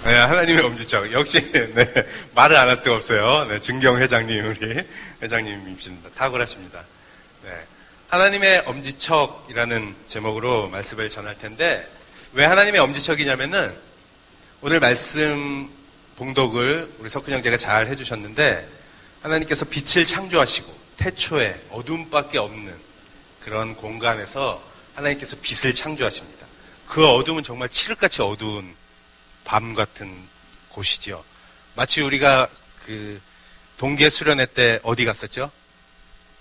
네, 하나님의 엄지척. 역시, 네, 말을 안 할 수가 없어요. 네, 준경 회장님, 우리 회장님이십니다. 탁월하십니다. 네. 하나님의 엄지척이라는 제목으로 말씀을 전할 텐데, 왜 하나님의 엄지척이냐면은, 오늘 말씀 봉독을 우리 석근 형제가 잘 해주셨는데, 하나님께서 빛을 창조하시고, 태초에 어둠밖에 없는 그런 공간에서 하나님께서 빛을 창조하십니다. 그 어둠은 정말 칠흑같이 어두운 밤 같은 곳이죠. 마치 우리가 그 동계 수련회 때 어디 갔었죠?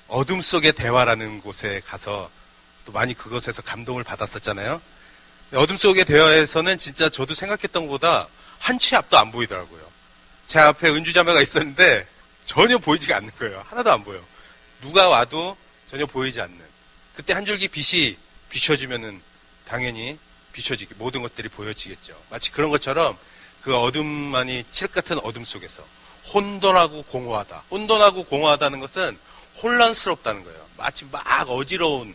어둠 속의 대화라는 곳에 가서 또 많이 그것에서 감동을 받았었잖아요. 어둠 속의 대화에서는 진짜 저도 생각했던 것보다 한 치 앞도 안 보이더라고요. 제 앞에 은주자매가 있었는데 전혀 보이지가 않는 거예요. 하나도 안 보여. 누가 와도 전혀 보이지 않는. 그때 한 줄기 빛이 비춰지면은 당연히 비춰지게 모든 것들이 보여지겠죠. 마치 그런 것처럼 그 어둠만이 칠흑 같은 어둠 속에서 혼돈하고 공허하다. 혼돈하고 공허하다는 것은 혼란스럽다는 거예요. 마치 막 어지러운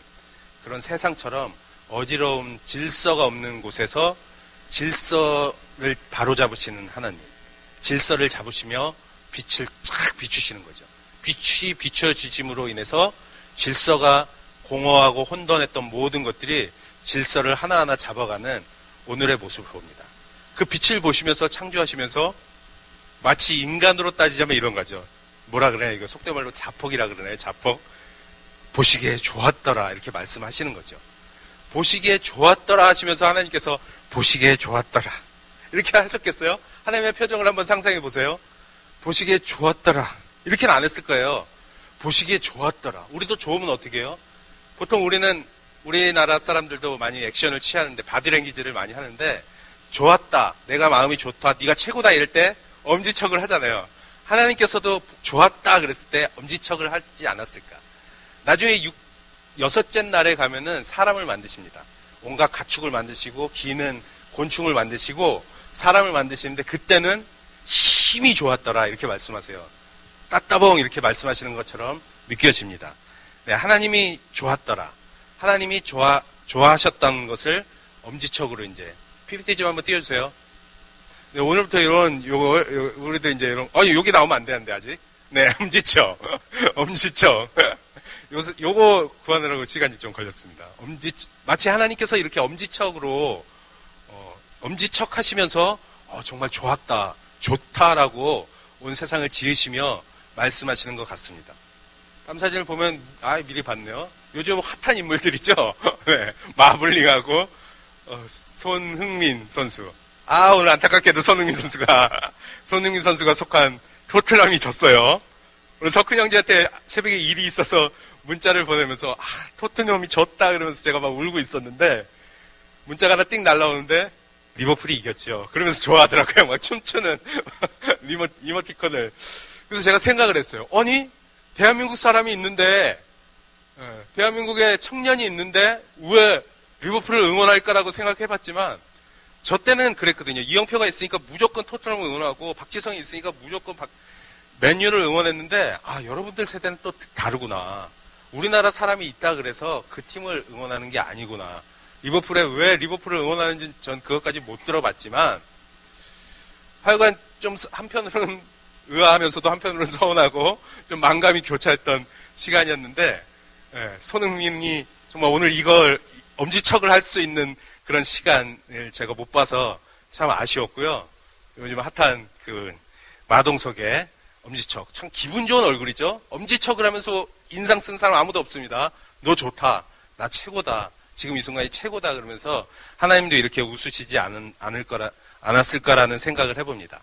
그런 세상처럼 어지러운 질서가 없는 곳에서 질서를 바로잡으시는 하나님. 질서를 잡으시며 빛을 탁 비추시는 거죠. 빛이 비춰지심으로 인해서 질서가 공허하고 혼돈했던 모든 것들이 질서를 하나하나 잡아가는 오늘의 모습을 봅니다. 그 빛을 보시면서 창조하시면서 마치 인간으로 따지자면 이런 거죠. 뭐라 그래요? 이거 속된 말로 자폭이라 그러나요? 자폭. 보시기에 좋았더라 이렇게 말씀하시는 거죠. 보시기에 좋았더라 하시면서 하나님께서 보시기에 좋았더라 이렇게 하셨겠어요? 하나님의 표정을 한번 상상해 보세요. 보시기에 좋았더라 이렇게는 안 했을 거예요. 보시기에 좋았더라. 우리도 좋으면 어떻게 해요? 보통 우리나라 사람들도 많이 액션을 취하는데 바디랭귀지를 많이 하는데 좋았다, 내가 마음이 좋다, 네가 최고다 이럴 때 엄지척을 하잖아요. 하나님께서도 좋았다 그랬을 때 엄지척을 하지 않았을까? 나중에 여섯째 날에 가면은 사람을 만드십니다. 온갖 가축을 만드시고 기는 곤충을 만드시고 사람을 만드시는데 그때는 힘이 좋았더라 이렇게 말씀하세요. 따따봉 이렇게 말씀하시는 것처럼 느껴집니다. 네, 하나님이 좋았더라. 하나님이 좋아하셨던 것을 엄지척으로 이제 PPT 좀 한번 띄워주세요. 네, 오늘부터 우리도 이제 여기 나오면 안 되는데 아직. 네, 엄지척. 엄지척. 요거 구하느라고 시간이 좀 걸렸습니다. 마치 하나님께서 이렇게 엄지척으로, 엄지척 하시면서, 정말 좋았다, 좋다라고 온 세상을 지으시며 말씀하시는 것 같습니다. 다음 사진을 보면, 미리 봤네요. 요즘 핫한 인물들이죠? 네, 마블링하고, 손흥민 선수. 오늘 안타깝게도 손흥민 선수가 속한 토트넘이 졌어요. 오늘 석훈 형제한테 새벽에 일이 있어서 문자를 보내면서, 토트넘이 졌다 그러면서 제가 막 울고 있었는데, 문자가 하나 띵 날라오는데, 리버풀이 이겼죠. 그러면서 좋아하더라고요. 막 춤추는 이모티콘을. 그래서 제가 생각을 했어요. 아니, 대한민국 사람이 있는데, 대한민국에 청년이 있는데, 왜 리버풀을 응원할까라고 생각해봤지만, 저 때는 그랬거든요. 이영표가 있으니까 무조건 토트넘을 응원하고, 박지성이 있으니까 무조건 맨유를 응원했는데, 여러분들 세대는 또 다르구나. 우리나라 사람이 있다 그래서 그 팀을 응원하는 게 아니구나. 리버풀에 왜 리버풀을 응원하는지 전 그것까지 못 들어봤지만, 하여간 좀 한편으로는 의아하면서도 한편으로는 서운하고, 좀 만감이 교차했던 시간이었는데, 손흥민이 정말 오늘 이걸 엄지척을 할 수 있는 그런 시간을 제가 못 봐서 참 아쉬웠고요. 요즘 핫한 그 마동석의 엄지척. 참 기분 좋은 얼굴이죠? 엄지척을 하면서 인상 쓴 사람 아무도 없습니다. 너 좋다. 나 최고다. 지금 이 순간이 최고다. 그러면서 하나님도 이렇게 웃으시지 않았을까라는 생각을 해봅니다.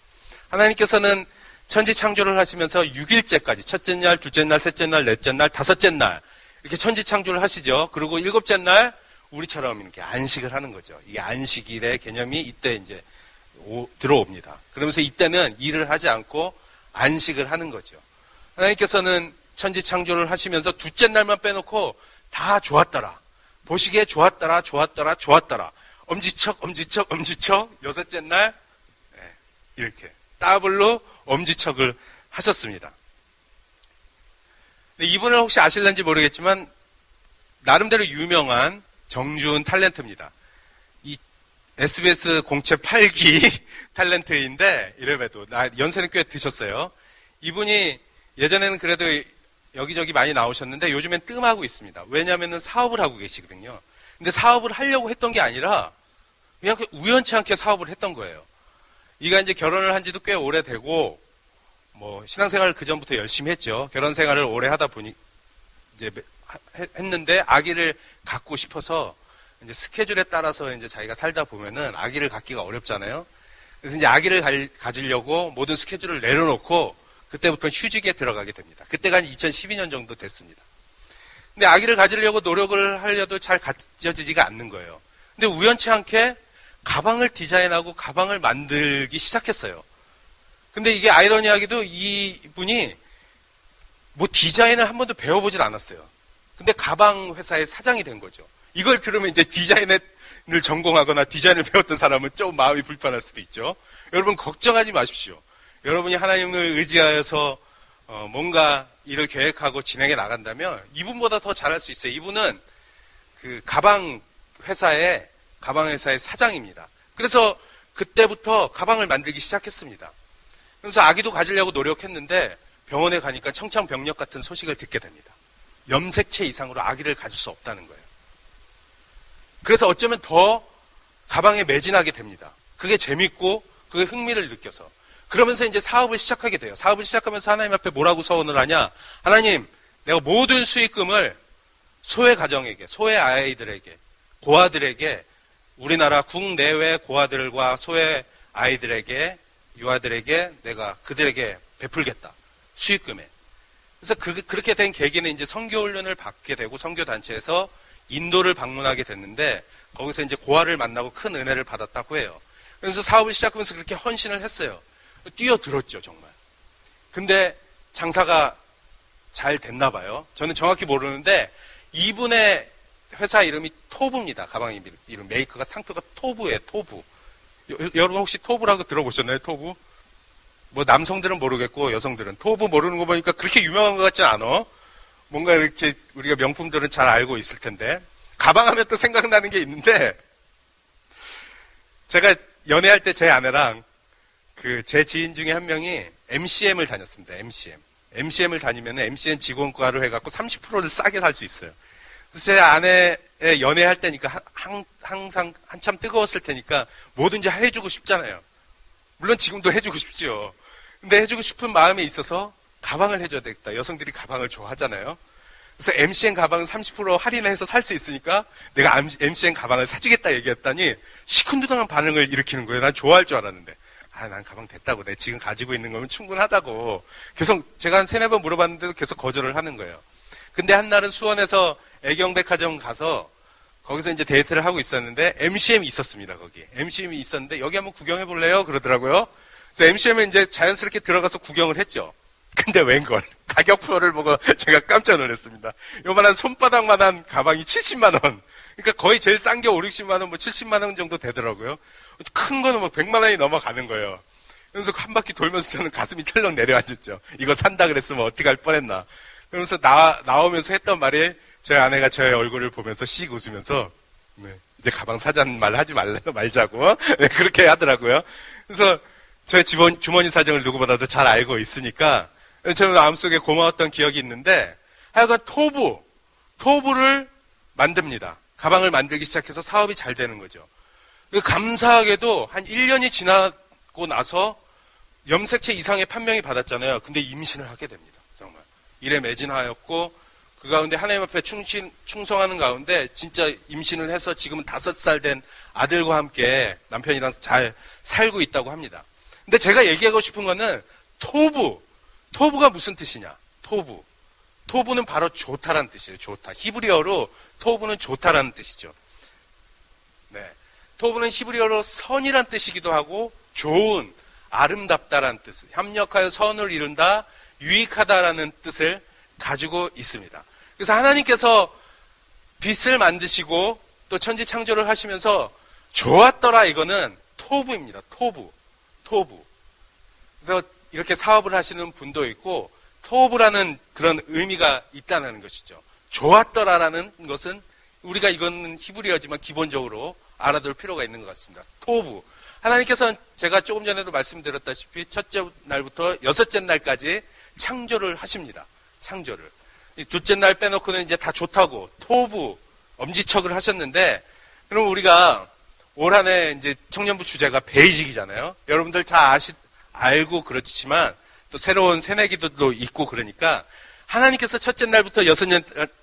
하나님께서는 천지 창조를 하시면서 6일째까지 첫째 날, 둘째 날, 셋째 날, 넷째 날, 다섯째 날 이렇게 천지 창조를 하시죠. 그리고 일곱째 날 우리처럼 이렇게 안식을 하는 거죠. 이게 안식일의 개념이 이때 이제 들어옵니다. 그러면서 이때는 일을 하지 않고 안식을 하는 거죠. 하나님께서는 천지 창조를 하시면서 둘째 날만 빼놓고 다 좋았더라. 보시기에 좋았더라, 좋았더라, 좋았더라. 엄지척, 엄지척, 엄지척. 여섯째 날 이렇게 더블로 엄지척을 하셨습니다. 이분을 혹시 아실는지 모르겠지만 나름대로 유명한 정주은 탤런트입니다. 이 SBS 공채 8기 탤런트인데, 이래봬도 연세는 꽤 드셨어요. 이분이 예전에는 그래도 여기저기 많이 나오셨는데 요즘엔 뜸하고 있습니다. 왜냐하면 사업을 하고 계시거든요. 근데 사업을 하려고 했던 게 아니라 그냥 우연치 않게 사업을 했던 거예요. 이가 이제 결혼을 한 지도 꽤 오래되고, 뭐, 신앙생활을 그 전부터 열심히 했죠. 결혼 생활을 오래 하다 보니, 이제 했는데 아기를 갖고 싶어서 이제 스케줄에 따라서 이제 자기가 살다 보면은 아기를 갖기가 어렵잖아요. 그래서 이제 아기를 가지려고 모든 스케줄을 내려놓고 그때부터 휴직에 들어가게 됩니다. 그때가 한 2012년 정도 됐습니다. 근데 아기를 가지려고 노력을 하려도 잘 가져지지가 않는 거예요. 근데 우연치 않게 가방을 디자인하고 가방을 만들기 시작했어요. 근데 이게 아이러니하게도 이분이 뭐 디자인을 한 번도 배워보질 않았어요. 근데 가방 회사의 사장이 된 거죠. 이걸 들으면 이제 디자인을 전공하거나 디자인을 배웠던 사람은 좀 마음이 불편할 수도 있죠. 여러분 걱정하지 마십시오. 여러분이 하나님을 의지하여서 뭔가 일을 계획하고 진행해 나간다면 이분보다 더 잘할 수 있어요. 이분은 그 가방 회사의 사장입니다. 그래서 그때부터 가방을 만들기 시작했습니다. 그래서 아기도 가지려고 노력했는데 병원에 가니까 청천벽력 같은 소식을 듣게 됩니다. 염색체 이상으로 아기를 가질 수 없다는 거예요. 그래서 어쩌면 더 가방에 매진하게 됩니다. 그게 재밌고 그게 흥미를 느껴서. 그러면서 이제 사업을 시작하게 돼요. 사업을 시작하면서 하나님 앞에 뭐라고 서원을 하냐? 하나님, 내가 모든 수익금을 소외 가정에게, 소외 아이들에게, 고아들에게, 우리나라 국내외 고아들과 소외 아이들에게, 유아들에게 내가 그들에게 베풀겠다. 수익금에. 그래서 그렇게 된 계기는 이제 선교훈련을 받게 되고 선교단체에서 인도를 방문하게 됐는데 거기서 이제 고아를 만나고 큰 은혜를 받았다고 해요. 그래서 사업을 시작하면서 그렇게 헌신을 했어요. 뛰어들었죠, 정말. 근데 장사가 잘 됐나 봐요. 저는 정확히 모르는데 이분의 회사 이름이 토부입니다. 가방 이름. 메이커가 상표가 토부예요, 토부. 여러분 혹시 토부라고 들어보셨나요, 토부? 뭐 남성들은 모르겠고 여성들은. 토부 모르는 거 보니까 그렇게 유명한 것 같지 않아? 뭔가 이렇게 우리가 명품들은 잘 알고 있을 텐데. 가방 하면 또 생각나는 게 있는데 제가 연애할 때 제 아내랑 제 지인 중에 한 명이 MCM을 다녔습니다. MCM을 다니면 MCM 직원과로 해갖고 30%를 싸게 살 수 있어요. 그래서 제 아내 연애할 때니까 항상 한참 뜨거웠을 테니까 뭐든지 해주고 싶잖아요. 물론 지금도 해주고 싶죠. 근데 해주고 싶은 마음에 있어서 가방을 해줘야 되겠다. 여성들이 가방을 좋아하잖아요. 그래서 MCN 가방은 30% 할인해서 살 수 있으니까 내가 MCN 가방을 사주겠다 얘기했더니 시큰둥한 반응을 일으키는 거예요. 난 좋아할 줄 알았는데. 난 가방 됐다고. 내가 지금 가지고 있는 거면 충분하다고. 계속 제가 한 3-4번 물어봤는데도 계속 거절을 하는 거예요. 근데 한 날은 수원에서 애경백화점 가서 거기서 이제 데이트를 하고 있었는데 MCM이 있었습니다. 거기. MCM이 있었는데 여기 한번 구경해 볼래요? 그러더라고요. 그래서 MCM에 이제 자연스럽게 들어가서 구경을 했죠. 근데 웬걸 가격표를 보고 제가 깜짝 놀랐습니다. 요만한 손바닥만한 가방이 70만 원. 그러니까 거의 제일 싼 게 50-60만 원, 뭐 70만 원 정도 되더라고요. 큰 거는 뭐 100만 원이 넘어가는 거예요. 그래서 한 바퀴 돌면서 저는 가슴이 철렁 내려앉았죠. 이거 산다 그랬으면 어떻게 할 뻔했나. 그러면서 나오면서 했던 말이 제 아내가 제 얼굴을 보면서 씩 웃으면서 이제 가방 사자는 말 하지 말자고 그렇게 하더라고요. 그래서 제 주머니 사정을 누구보다도 잘 알고 있으니까 저는 마음속에 고마웠던 기억이 있는데 하여간 토부를 만듭니다. 가방을 만들기 시작해서 사업이 잘 되는 거죠. 감사하게도 한 1년이 지나고 나서 염색체 이상의 판명이 받았잖아요. 근데 임신을 하게 됩니다. 정말. 일에 매진하였고 그 가운데 하나님 앞에 충성하는 가운데 진짜 임신을 해서 지금은 5살 된 아들과 함께 남편이랑 잘 살고 있다고 합니다. 근데 제가 얘기하고 싶은 거는 토부가 무슨 뜻이냐? 토부는 바로 좋다라는 뜻이에요. 좋다. 히브리어로 토부는 좋다라는 뜻이죠. 네. 토부는 히브리어로 선이란 뜻이기도 하고 좋은, 아름답다라는 뜻, 협력하여 선을 이룬다, 유익하다라는 뜻을 가지고 있습니다. 그래서 하나님께서 빛을 만드시고 또 천지 창조를 하시면서 좋았더라 이거는 토부입니다. 토부. 그래서 이렇게 사업을 하시는 분도 있고 토부라는 그런 의미가 있다는 것이죠. 좋았더라라는 것은 우리가 이거는 히브리어지만 기본적으로 알아둘 필요가 있는 것 같습니다. 토부. 하나님께서는 제가 조금 전에도 말씀드렸다시피 첫째 날부터 여섯째 날까지 창조를 하십니다. 창조를. 둘째 날 빼놓고는 이제 다 좋다고 토부, 엄지척을 하셨는데, 그럼 우리가 올 한 해 이제 청년부 주제가 베이직이잖아요. 여러분들 다 알고 그렇지만 또 새로운 새내기도 있고 그러니까 하나님께서 첫째 날부터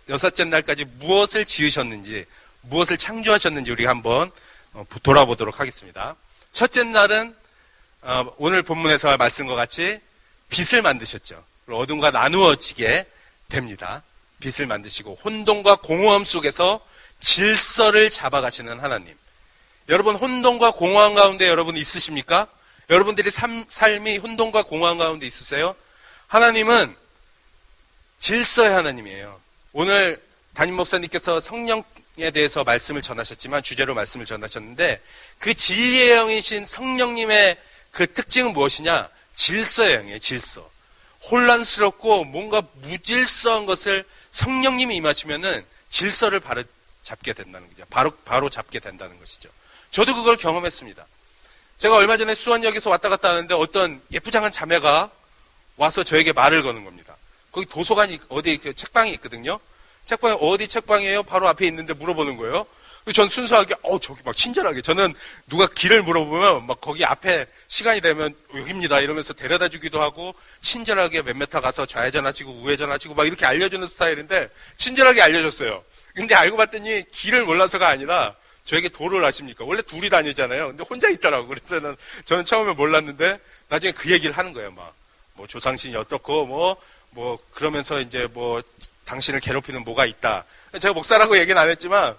여섯째 날까지 무엇을 지으셨는지, 무엇을 창조하셨는지 우리가 한번 돌아보도록 하겠습니다. 첫째 날은 오늘 본문에서 말씀과 같이 빛을 만드셨죠. 어둠과 나누어지게 됩니다. 빛을 만드시고 혼돈과 공허함 속에서 질서를 잡아가시는 하나님. 여러분, 혼돈과 공허함 가운데 여러분 있으십니까? 여러분들이 삶이 혼돈과 공허함 가운데 있으세요? 하나님은 질서의 하나님이에요. 오늘 담임 목사님께서 성령에 대해서 말씀을 전하셨지만, 주제로 말씀을 전하셨는데, 그 진리의 영이신 성령님의 그 특징은 무엇이냐? 질서의 영이에요. 질서. 혼란스럽고 뭔가 무질서한 것을 성령님이 임하시면은 질서를 바로 잡게 된다는 거죠. 바로 잡게 된다는 것이죠. 저도 그걸 경험했습니다. 제가 얼마 전에 수원역에서 왔다 갔다 하는데 어떤 예쁘장한 자매가 와서 저에게 말을 거는 겁니다. 거기 도서관이 어디 책방이 있거든요. 책방이 어디 책방이에요? 바로 앞에 있는데 물어보는 거예요. 전 순수하게 저기 막 친절하게, 저는 누가 길을 물어보면 막 거기 앞에 시간이 되면 여기입니다 이러면서 데려다 주기도 하고, 친절하게 몇 메타 가서 좌회전하시고 우회전하시고 막 이렇게 알려주는 스타일인데 친절하게 알려줬어요. 근데 알고 봤더니 길을 몰라서가 아니라 저에게 도를 아십니까? 원래 둘이 다니잖아요. 근데 혼자 있더라고. 그래서 저는 처음에 몰랐는데 나중에 그 얘기를 하는 거예요. 뭐 조상신이 어떻고 뭐 그러면서 이제 뭐 당신을 괴롭히는 뭐가 있다. 제가 목사라고 얘기는 안 했지만,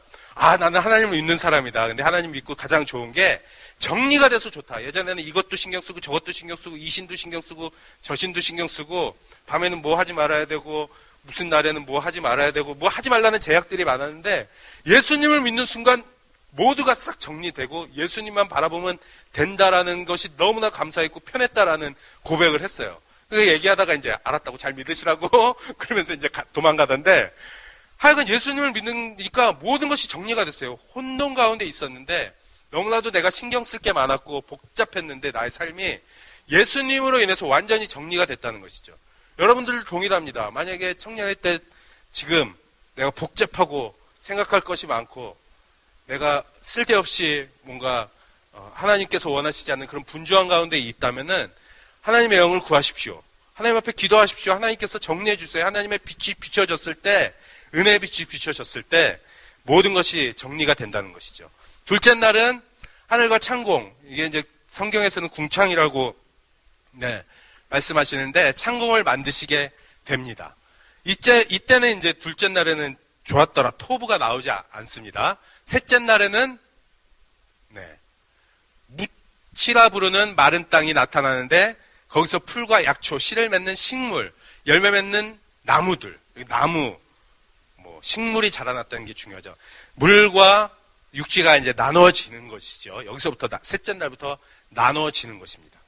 나는 하나님을 믿는 사람이다. 근데 하나님 믿고 가장 좋은 게 정리가 돼서 좋다. 예전에는 이것도 신경 쓰고 저것도 신경 쓰고 이신도 신경 쓰고 저신도 신경 쓰고, 밤에는 뭐 하지 말아야 되고 무슨 날에는 뭐 하지 말아야 되고 뭐 하지 말라는 제약들이 많았는데, 예수님을 믿는 순간 모두가 싹 정리되고 예수님만 바라보면 된다라는 것이 너무나 감사했고 편했다라는 고백을 했어요. 그 얘기하다가 이제 알았다고 잘 믿으시라고 그러면서 이제 도망가던데, 하여간 예수님을 믿으니까 모든 것이 정리가 됐어요. 혼돈 가운데 있었는데 너무나도 내가 신경 쓸 게 많았고 복잡했는데 나의 삶이 예수님으로 인해서 완전히 정리가 됐다는 것이죠. 여러분들 동일합니다. 만약에 청년일 때 지금 내가 복잡하고 생각할 것이 많고 내가 쓸데없이 뭔가 하나님께서 원하시지 않는 그런 분주한 가운데 있다면은 하나님의 영을 구하십시오. 하나님 앞에 기도하십시오. 하나님께서 정리해 주세요. 하나님의 빛이 비춰졌을 때, 은혜의 빛이 비춰졌을 때 모든 것이 정리가 된다는 것이죠. 둘째 날은 하늘과 창공, 이게 이제 성경에서는 궁창이라고 말씀하시는데 창공을 만드시게 됩니다. 이때는 이제 둘째 날에는 좋았더라 토부가 나오지 않습니다. 셋째 날에는 무치라 부르는 마른 땅이 나타나는데, 거기서 풀과 약초, 씨를 맺는 식물, 열매 맺는 나무들, 나무, 식물이 자라났다는 게 중요하죠. 물과 육지가 이제 나눠지는 것이죠. 여기서부터 셋째 날부터 나눠지는 것입니다.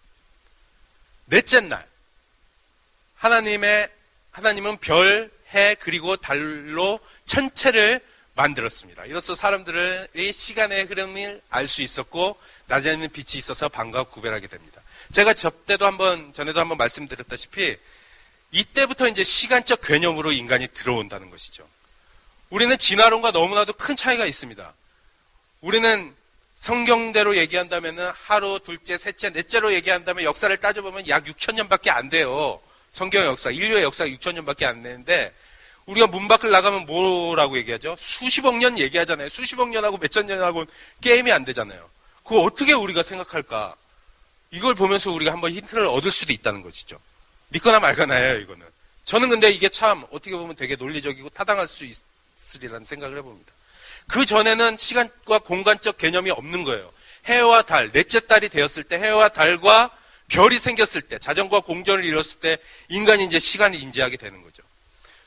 넷째 날, 하나님은 별, 해, 그리고 달로 천체를 만들었습니다. 이로써 사람들의 시간의 흐름을 알 수 있었고, 낮에는 빛이 있어서 밤과 구별하게 됩니다. 제가 전에도 한번 말씀드렸다시피, 이때부터 이제 시간적 개념으로 인간이 들어온다는 것이죠. 우리는 진화론과 너무나도 큰 차이가 있습니다. 우리는 성경대로 얘기한다면 하루, 둘째, 셋째, 넷째로 얘기한다면 역사를 따져보면 약 6,000년밖에 안 돼요. 성경 역사, 인류의 역사가 6,000년밖에 안 되는데, 우리가 문 밖을 나가면 뭐라고 얘기하죠? 수십억 년 얘기하잖아요. 수십억 년하고 몇천 년하고 게임이 안 되잖아요. 그거 어떻게 우리가 생각할까? 이걸 보면서 우리가 한번 힌트를 얻을 수도 있다는 것이죠. 믿거나 말거나예요, 이거는. 저는 근데 이게 참 어떻게 보면 되게 논리적이고 타당할 수 있으리라는 생각을 해봅니다. 그 전에는 시간과 공간적 개념이 없는 거예요. 해와 달, 넷째 달이 되었을 때, 해와 달과 별이 생겼을 때, 자전과 공전을 이뤘을 때 인간이 이제 시간을 인지하게 되는 거죠.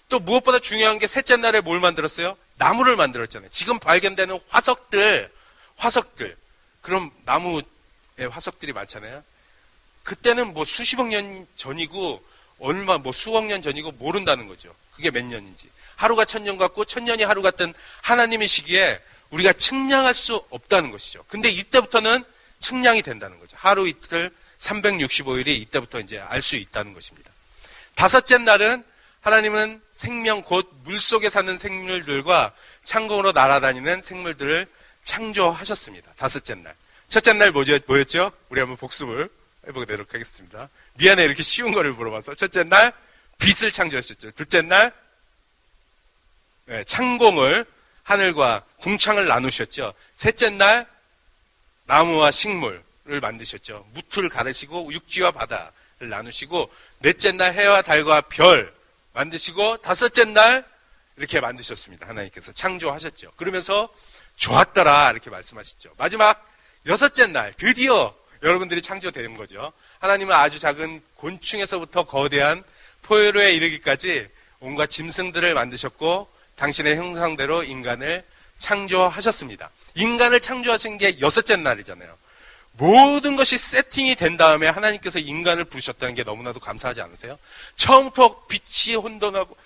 또 무엇보다 중요한 게 셋째 날에 뭘 만들었어요? 나무를 만들었잖아요. 지금 발견되는 화석들, 그럼 나무에 화석들이 많잖아요. 그때는 뭐 수십억 년 전이고 수억 년 전이고 모른다는 거죠. 그게 몇 년인지. 하루가 1,000년 같고 1,000년이 하루 같은 하나님의 시기에 우리가 측량할 수 없다는 것이죠. 근데 이때부터는 측량이 된다는 거죠. 하루 이틀 365일이 이때부터 이제 알 수 있다는 것입니다. 다섯째 날은 하나님은 생명 곧 물속에 사는 생물들과 창공으로 날아다니는 생물들을 창조하셨습니다. 다섯째 날. 첫째 날 뭐였죠? 우리 한번 복습을 해보도록 하겠습니다. 미안해 이렇게 쉬운 거를 물어봐서. 첫째 날 빛을 창조하셨죠. 둘째 날 창공을 하늘과 궁창을 나누셨죠. 셋째 날 나무와 식물을 만드셨죠. 무틀 가르시고 육지와 바다를 나누시고 넷째 날 해와 달과 별 만드시고 다섯째 날 이렇게 만드셨습니다. 하나님께서 창조하셨죠. 그러면서 좋았더라 이렇게 말씀하셨죠. 마지막 여섯째 날 드디어 여러분들이 창조된 거죠. 하나님은 아주 작은 곤충에서부터 거대한 포유류에 이르기까지 온갖 짐승들을 만드셨고 당신의 형상대로 인간을 창조하셨습니다. 인간을 창조하신 게 여섯째 날이잖아요. 모든 것이 세팅이 된 다음에 하나님께서 인간을 부르셨다는 게 너무나도 감사하지 않으세요? 처음부터 빛이 혼돈하고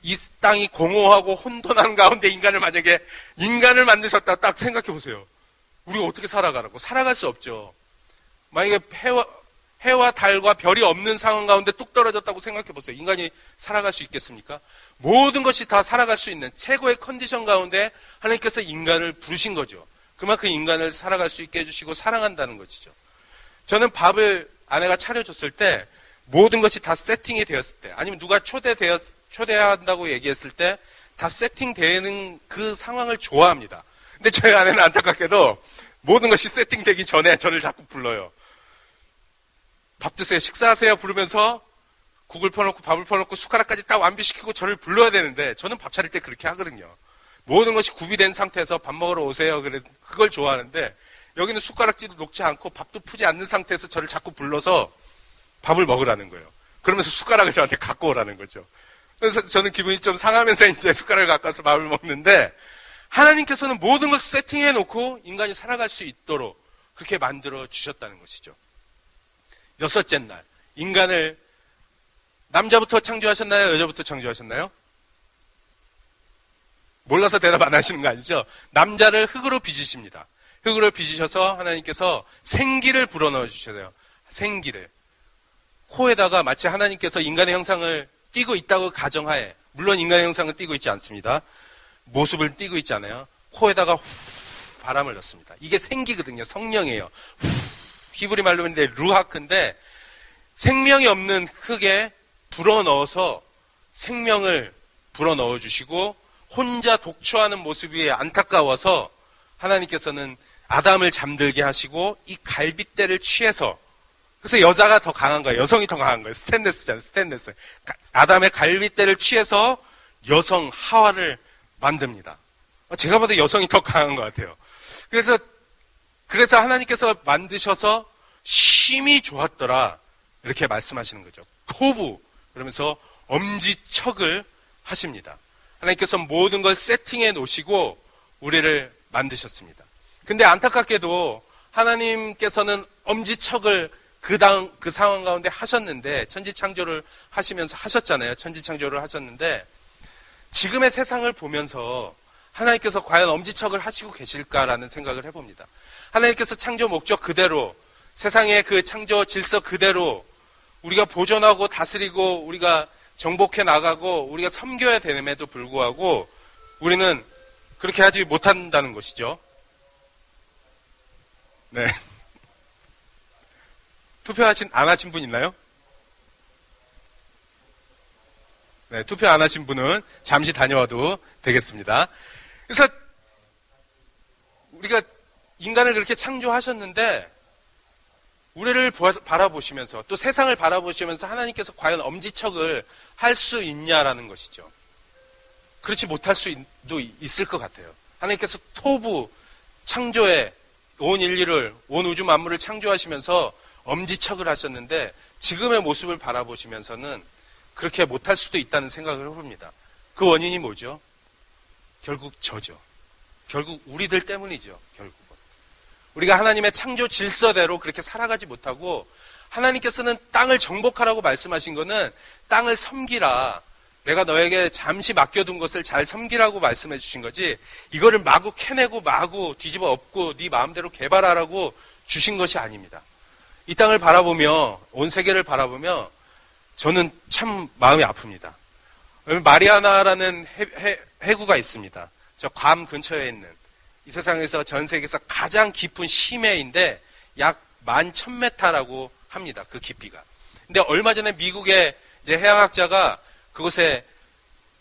이 땅이 공허하고 혼돈한 가운데 인간을 만드셨다 딱 생각해 보세요. 우리가 어떻게 살아가라고? 살아갈 수 없죠. 만약에 해와 달과 별이 없는 상황 가운데 뚝 떨어졌다고 생각해 보세요. 인간이 살아갈 수 있겠습니까? 모든 것이 다 살아갈 수 있는 최고의 컨디션 가운데 하나님께서 인간을 부르신 거죠. 그만큼 인간을 살아갈 수 있게 해주시고 사랑한다는 것이죠. 저는 밥을 아내가 차려줬을 때 모든 것이 다 세팅이 되었을 때 아니면 누가 초대한다고 얘기했을 때 다 세팅되는 그 상황을 좋아합니다. 근데 저희 아내는 안타깝게도 모든 것이 세팅되기 전에 저를 자꾸 불러요. 밥 드세요, 식사하세요 부르면서 국을 퍼놓고 밥을 퍼놓고 숟가락까지 딱 완비시키고 저를 불러야 되는데 저는 밥 차릴 때 그렇게 하거든요. 모든 것이 구비된 상태에서 밥 먹으러 오세요. 그걸 좋아하는데 여기는 숟가락질도 놓지 않고 밥도 푸지 않는 상태에서 저를 자꾸 불러서 밥을 먹으라는 거예요. 그러면서 숟가락을 저한테 갖고 오라는 거죠. 그래서 저는 기분이 좀 상하면서 이제 숟가락을 갖고 와서 밥을 먹는데 하나님께서는 모든 것을 세팅해 놓고 인간이 살아갈 수 있도록 그렇게 만들어 주셨다는 것이죠. 여섯째 날 인간을 남자부터 창조하셨나요? 여자부터 창조하셨나요? 몰라서 대답 안 하시는 거 아니죠? 남자를 흙으로 빚으십니다. 흙으로 빚으셔서 하나님께서 생기를 불어넣어 주셔요. 생기를. 코에다가 마치 하나님께서 인간의 형상을 띠고 있다고 가정하에, 물론 인간의 형상은 띠고 있지 않습니다. 모습을 띠고 있잖아요. 코에다가 바람을 넣습니다. 이게 생기거든요. 성령이에요. 히브리 말로인데 루하크인데 생명이 없는 흙에 불어넣어서 생명을 불어넣어 주시고 혼자 독초하는 모습이 안타까워서 하나님께서는 아담을 잠들게 하시고 이 갈빗대를 취해서 그래서 여자가 더 강한 거예요. 여성이 더 강한 거예요. 스테인레스잖아요. 스테인레스. 아담의 갈빗대를 취해서 여성 하와를 만듭니다. 제가 봐도 여성이 더 강한 것 같아요. 그래서 하나님께서 만드셔서 심히 좋았더라 이렇게 말씀하시는 거죠. 토부 그러면서 엄지척을 하십니다. 하나님께서 모든 걸 세팅해 놓으시고 우리를 만드셨습니다. 근데 안타깝게도 하나님께서는 엄지척을 그 상황 가운데 하셨는데 천지창조를 하시면서 하셨잖아요. 천지창조를 하셨는데 지금의 세상을 보면서 하나님께서 과연 엄지척을 하시고 계실까라는 생각을 해봅니다. 하나님께서 창조 목적 그대로 세상의 그 창조 질서 그대로 우리가 보존하고 다스리고 우리가 정복해 나가고 우리가 섬겨야 됨에도 불구하고 우리는 그렇게 하지 못한다는 것이죠. 네. 투표 안 하신 분 있나요? 네, 투표 안 하신 분은 잠시 다녀와도 되겠습니다. 그래서 우리가 인간을 그렇게 창조하셨는데 우리를 바라보시면서 또 세상을 바라보시면서 하나님께서 과연 엄지척을 할 수 있냐라는 것이죠. 그렇지 못할 수도 있을 것 같아요. 하나님께서 토부 창조에 온 인류를 온 우주 만물을 창조하시면서 엄지척을 하셨는데 지금의 모습을 바라보시면서는 그렇게 못할 수도 있다는 생각을 해봅니다. 그 원인이 뭐죠? 결국 저죠. 결국 우리들 때문이죠. 결국은. 우리가 하나님의 창조 질서대로 그렇게 살아가지 못하고 하나님께서는 땅을 정복하라고 말씀하신 거는 땅을 섬기라. 내가 너에게 잠시 맡겨둔 것을 잘 섬기라고 말씀해 주신 거지, 이거를 마구 캐내고 마구 뒤집어 엎고 네 마음대로 개발하라고 주신 것이 아닙니다. 이 땅을 바라보며, 온 세계를 바라보며 저는 참 마음이 아픕니다. 마리아나라는 해구가 있습니다. 저 괌 근처에 있는, 이 세상에서 전 세계에서 가장 깊은 심해인데 약 11,000m라고 합니다. 그 깊이가. 근데 얼마 전에 미국의 이제 해양학자가 그곳에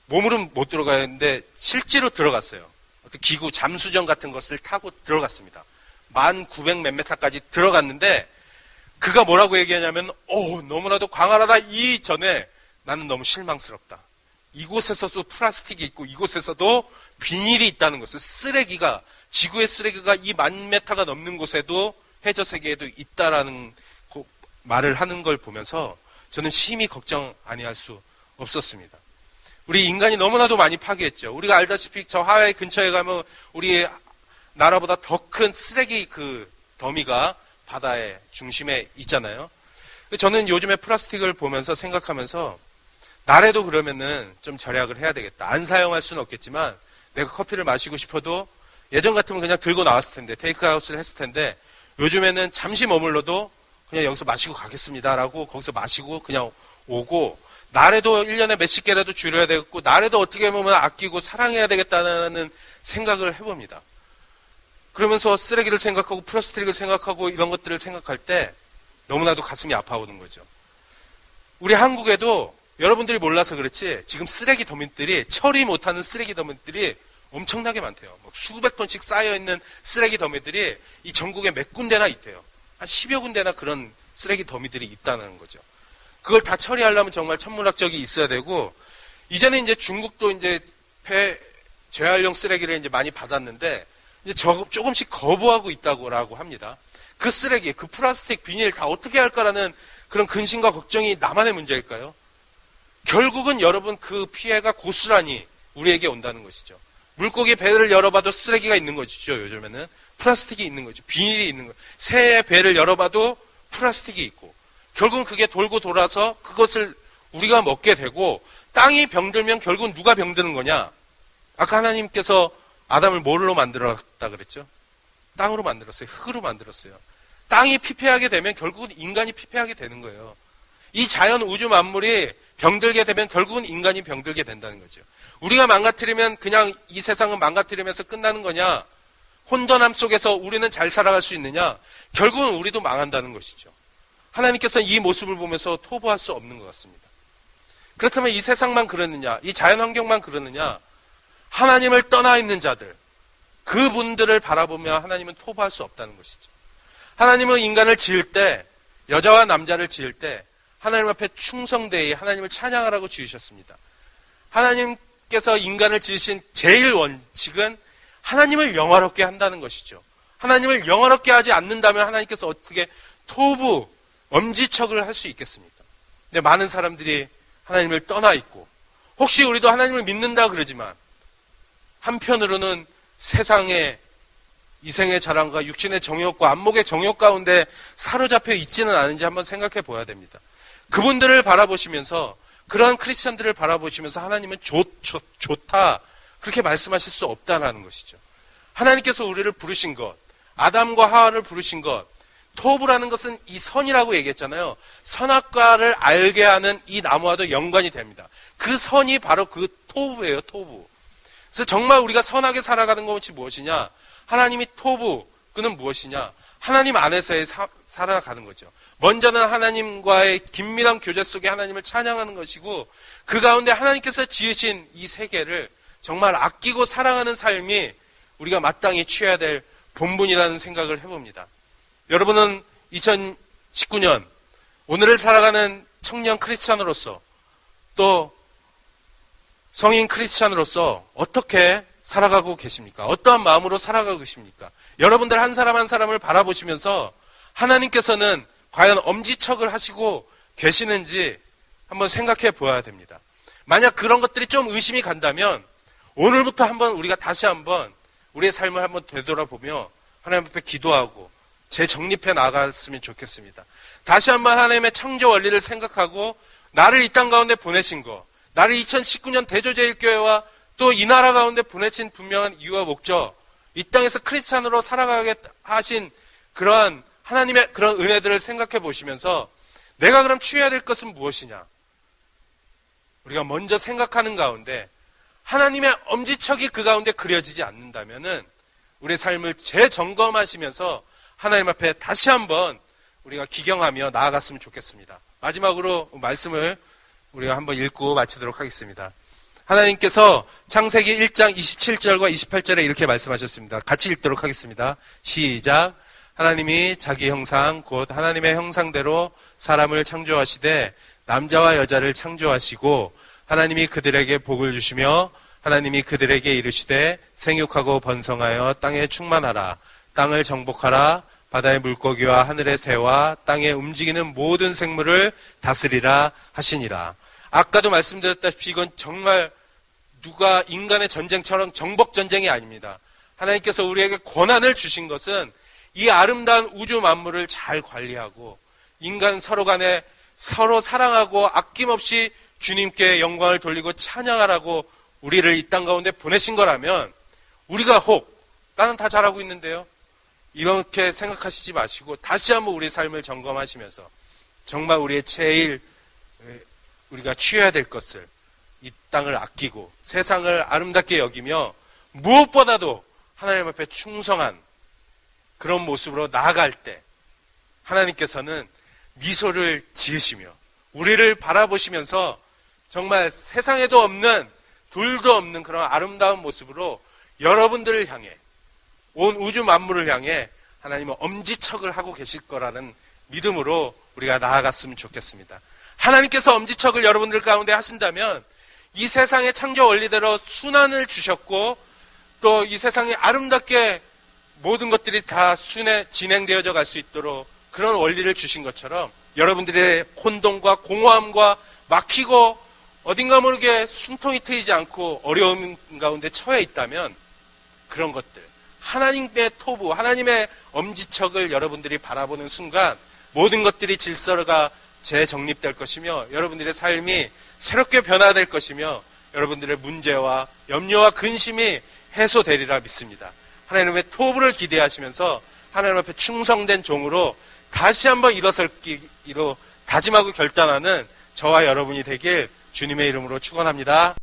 몸으로는 못 들어가는데 실제로 들어갔어요. 어떤 기구, 잠수정 같은 것을 타고 들어갔습니다. 1,900 몇 m까지 들어갔는데 그가 뭐라고 얘기하냐면, 너무나도 광활하다. 이전에 나는 너무 실망스럽다. 이곳에서도 플라스틱이 있고 이곳에서도 비닐이 있다는 것을, 쓰레기가, 지구의 쓰레기가 이 10,000m가 넘는 곳에도, 해저 세계에도 있다라는 말을 하는 걸 보면서 저는 심히 걱정 아니할 수 없었습니다. 우리 인간이 너무나도 많이 파괴했죠. 우리가 알다시피 저 하와이 근처에 가면 우리 나라보다 더 큰 쓰레기 그 더미가 바다의 중심에 있잖아요. 저는 요즘에 플라스틱을 보면서 생각하면서, 나라도 그러면은 좀 절약을 해야 되겠다. 안 사용할 수는 없겠지만 내가 커피를 마시고 싶어도 예전 같으면 그냥 들고 나왔을 텐데, 테이크아웃을 했을 텐데, 요즘에는 잠시 머물러도 그냥 여기서 마시고 가겠습니다라고 거기서 마시고 그냥 오고, 나래도 1년에 몇십 개라도 줄여야 되겠고, 나래도 어떻게 보면 아끼고 사랑해야 되겠다는 생각을 해봅니다. 그러면서 쓰레기를 생각하고 플라스틱을 생각하고 이런 것들을 생각할 때 너무나도 가슴이 아파오는 거죠. 우리 한국에도 여러분들이 몰라서 그렇지 지금 쓰레기 더미들이, 처리 못하는 쓰레기 더미들이 엄청나게 많대요. 수백 톤씩 쌓여있는 쓰레기 더미들이 이 전국에 몇 군데나 있대요. 한 10여 군데나 그런 쓰레기 더미들이 있다는 거죠. 그걸 다 처리하려면 정말 천문학적이 있어야 되고, 이제는 이제 중국도 이제 재활용 쓰레기를 이제 많이 받았는데, 이제 조금씩 거부하고 있다고 합니다. 그 쓰레기, 그 플라스틱, 비닐 다 어떻게 할까라는 그런 근심과 걱정이 나만의 문제일까요? 결국은 여러분 그 피해가 고스란히 우리에게 온다는 것이죠. 물고기 배를 열어봐도 쓰레기가 있는 것이죠. 요즘에는 플라스틱이 있는 거죠. 비닐이 있는 거죠. 새의 배를 열어봐도 플라스틱이 있고, 결국은 그게 돌고 돌아서 그것을 우리가 먹게 되고, 땅이 병들면 결국은 누가 병드는 거냐? 아까 하나님께서 아담을 뭘로 만들었다 그랬죠? 땅으로 만들었어요. 흙으로 만들었어요. 땅이 피폐하게 되면 결국은 인간이 피폐하게 되는 거예요. 이 자연 우주 만물이 병들게 되면 결국은 인간이 병들게 된다는 거죠. 우리가 망가뜨리면 그냥 이 세상은 망가뜨리면서 끝나는 거냐? 혼돈함 속에서 우리는 잘 살아갈 수 있느냐? 결국은 우리도 망한다는 것이죠. 하나님께서 이 모습을 보면서 토부할 수 없는 것 같습니다. 그렇다면 이 세상만 그러느냐? 이 자연 환경만 그러느냐? 하나님을 떠나 있는 자들, 그분들을 바라보며 하나님은 토부할 수 없다는 것이죠. 하나님은 인간을 지을 때, 여자와 남자를 지을 때 하나님 앞에 충성되이 하나님을 찬양하라고 지으셨습니다. 하나님께서 인간을 지으신 제일 원칙은 하나님을 영화롭게 한다는 것이죠. 하나님을 영화롭게 하지 않는다면 하나님께서 어떻게 토부, 엄지척을 할 수 있겠습니까? 근데 많은 사람들이 하나님을 떠나 있고, 혹시 우리도 하나님을 믿는다 그러지만 한편으로는 세상의 이생의 자랑과 육신의 정욕과 안목의 정욕 가운데 사로잡혀 있지는 않은지 한번 생각해 보아야 됩니다. 그분들을 바라보시면서, 그러한 크리스천들을 바라보시면서 하나님은 좋다 그렇게 말씀하실 수 없다라는 것이죠. 하나님께서 우리를 부르신 것, 아담과 하와를 부르신 것, 토부라는 것은 이 선이라고 얘기했잖아요. 선악과를 알게 하는 이 나무와도 연관이 됩니다. 그 선이 바로 그 토부예요. 토부. 그래서 정말 우리가 선하게 살아가는 것이 무엇이냐? 하나님이 토부, 그는 무엇이냐? 하나님 안에서의 살아가는 거죠. 먼저는 하나님과의 긴밀한 교제 속에 하나님을 찬양하는 것이고, 그 가운데 하나님께서 지으신 이 세계를 정말 아끼고 사랑하는 삶이 우리가 마땅히 취해야 될 본분이라는 생각을 해봅니다. 여러분은 2019년 오늘을 살아가는 청년 크리스찬으로서, 또 성인 크리스찬으로서 어떻게 살아가고 계십니까? 어떠한 마음으로 살아가고 계십니까? 여러분들 한 사람 한 사람을 바라보시면서 하나님께서는 과연 엄지척을 하시고 계시는지 한번 생각해 보아야 됩니다. 만약 그런 것들이 좀 의심이 간다면 오늘부터 한번 우리가 다시 한번 우리의 삶을 한번 되돌아보며 하나님 앞에 기도하고 재정립해 나갔으면 좋겠습니다. 다시 한번 하나님의 창조 원리를 생각하고, 나를 이 땅 가운데 보내신 거, 나를 2019년 대조제일교회와 또 이 나라 가운데 보내신 분명한 이유와 목적, 이 땅에서 크리스찬으로 살아가게 하신 그러한 하나님의 그런 은혜들을 생각해 보시면서 내가 그럼 취해야 될 것은 무엇이냐? 우리가 먼저 생각하는 가운데 하나님의 엄지척이 그 가운데 그려지지 않는다면은 우리의 삶을 재점검하시면서 하나님 앞에 다시 한번 우리가 기경하며 나아갔으면 좋겠습니다. 마지막으로 말씀을 우리가 한번 읽고 마치도록 하겠습니다. 하나님께서 창세기 1장 27절과 28절에 이렇게 말씀하셨습니다. 같이 읽도록 하겠습니다. 시작. 하나님이 자기 형상 곧 하나님의 형상대로 사람을 창조하시되 남자와 여자를 창조하시고 하나님이 그들에게 복을 주시며 하나님이 그들에게 이르시되 생육하고 번성하여 땅에 충만하라. 땅을 정복하라. 바다의 물고기와 하늘의 새와 땅에 움직이는 모든 생물을 다스리라 하시니라. 아까도 말씀드렸다시피 이건 정말 누가 인간의 전쟁처럼 정복전쟁이 아닙니다. 하나님께서 우리에게 권한을 주신 것은 이 아름다운 우주 만물을 잘 관리하고 인간 서로 간에 서로 사랑하고 아낌없이 주님께 영광을 돌리고 찬양하라고 우리를 이 땅 가운데 보내신 거라면 우리가 혹 나는 다 잘하고 있는데요, 이렇게 생각하시지 마시고 다시 한번 우리의 삶을 점검하시면서 정말 우리의 제일 우리가 취해야 될 것을 이 땅을 아끼고 세상을 아름답게 여기며 무엇보다도 하나님 앞에 충성한 그런 모습으로 나아갈 때 하나님께서는 미소를 지으시며 우리를 바라보시면서 정말 세상에도 없는 둘도 없는 그런 아름다운 모습으로 여러분들을 향해 온 우주 만물을 향해 하나님은 엄지척을 하고 계실 거라는 믿음으로 우리가 나아갔으면 좋겠습니다. 하나님께서 엄지척을 여러분들 가운데 하신다면 이 세상의 창조 원리대로 순환을 주셨고 또 이 세상이 아름답게 모든 것들이 다 진행되어져 갈 수 있도록 그런 원리를 주신 것처럼 여러분들의 혼동과 공허함과 막히고 어딘가 모르게 숨통이 트이지 않고 어려움 가운데 처해 있다면 그런 것들, 하나님의 토부, 하나님의 엄지척을 여러분들이 바라보는 순간 모든 것들이 질서가 재정립될 것이며 여러분들의 삶이 새롭게 변화될 것이며 여러분들의 문제와 염려와 근심이 해소되리라 믿습니다. 하나님의 토부를 기대하시면서 하나님 앞에 충성된 종으로 다시 한번 일어설기로 다짐하고 결단하는 저와 여러분이 되길 주님의 이름으로 축원합니다.